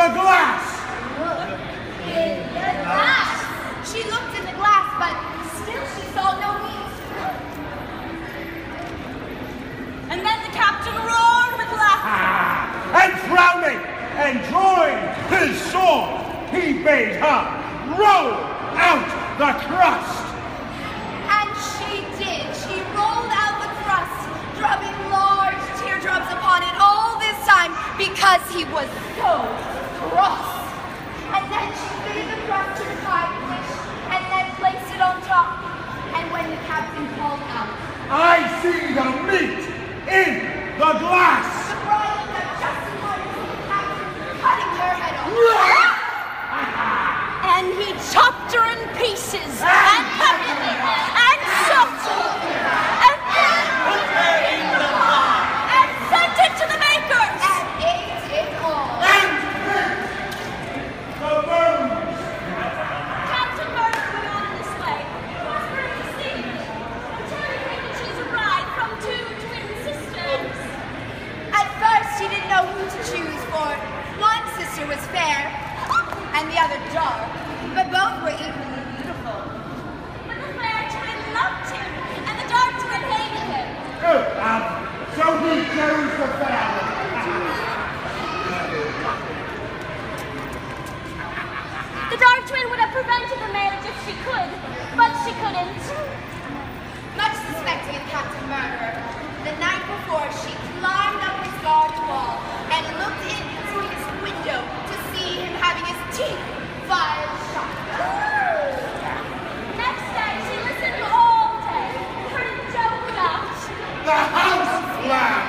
the glass! In the glass! She looked in the glass, but still she saw no meat. And then the captain roared with laughter. And frowning and drawing his sword, he bade her roll out the crust. And she did. She rolled out the crust, dropping large teardrops upon it all this time because he was so cross. And then she fitted the crust to the pie dish and then placed it on top. And when the captain called out, I see the meat in the glass. the bride looked up just in time to see the captain cutting her head off. And he chopped her in pieces and cut it and salted and then put her in the pot and sent it to the bakers and ate it all. And the bones. Captain Murder went on in this way, prospering the scene, until he came to choose a bride from two twin sisters. At first he didn't know who to choose, for one sister was fair and the other dark, but both were equally beautiful. But the fair twin loved him, and the dark twin hated him. So he chose the family. The dark twin would have prevented the marriage if she could, but she couldn't. Much suspecting of Captain Murderer, the night before she climbed up his garden wall and looked in through his window to see him having his teeth filed shut. Next day she listened all day, heard him joke about The house flag.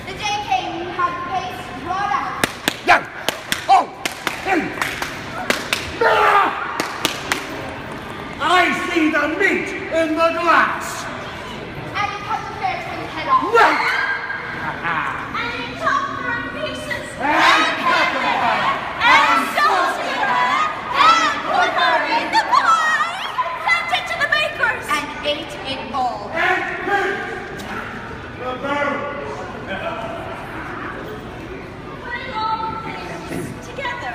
the day came when he had the paste brought out. No. Oh. Hey. Ah! I see the meat in the glass. And he cut the fair twin's head off. Right. And he chopped her in pieces. And cut her And salted her. And put her in the pie. And sent it to the bakers. And ate it all. and the bones. Putting all things together,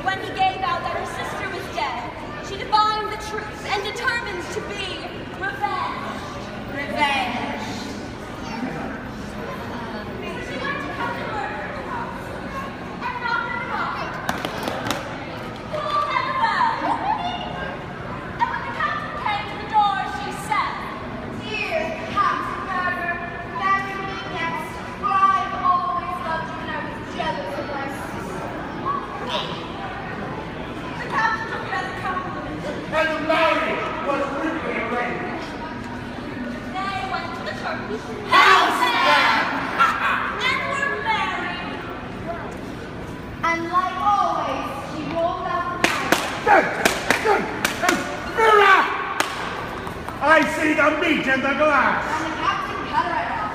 when he gave out that her sister was dead, she divined the truth and determined to be revenged. Revenge. She went to Captain Murderer's house and knocked on the door. Pulled at the bell. And when the captain came to the door, she said, "Dear Captain Murderer, marry me next, for I've always loved you and I was jealous of my sister." The captain took it as a compliment. And the marriage was quickly arranged. They went to the church. House and were married. And like always, she rolled out the Mirror! I see the meat in the glass. and the captain cut her head off.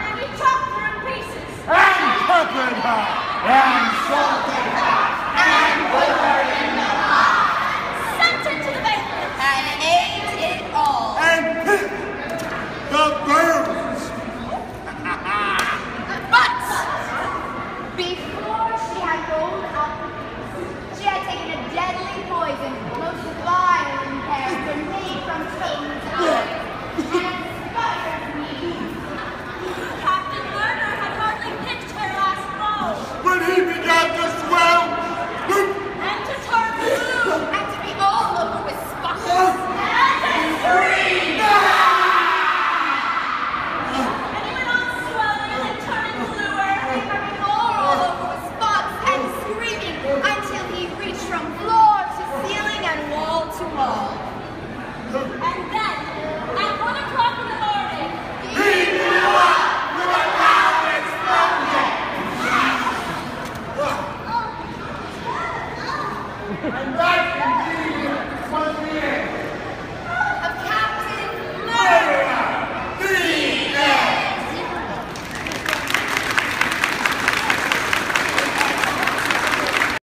And he chopped her in pieces. And covered her. And salted her. And put her in the pot. Sent it to the bakers. And ate it all. And the bones. But before she had rolled out the piece, she had taken a deadly poison, most vile in character, made from Tone's eyes, and spider's meat. Captain Murder had hardly picked her last blow, When he began to swell, and to turn blue, and to be all over with spots, and to scream. And he went on swelling and turning bluer, and becoming more all over with spots and screaming until he reached from floor to ceiling and wall to wall. And then, at 1 o'clock in the morning, he blew up with a loud explosion. And that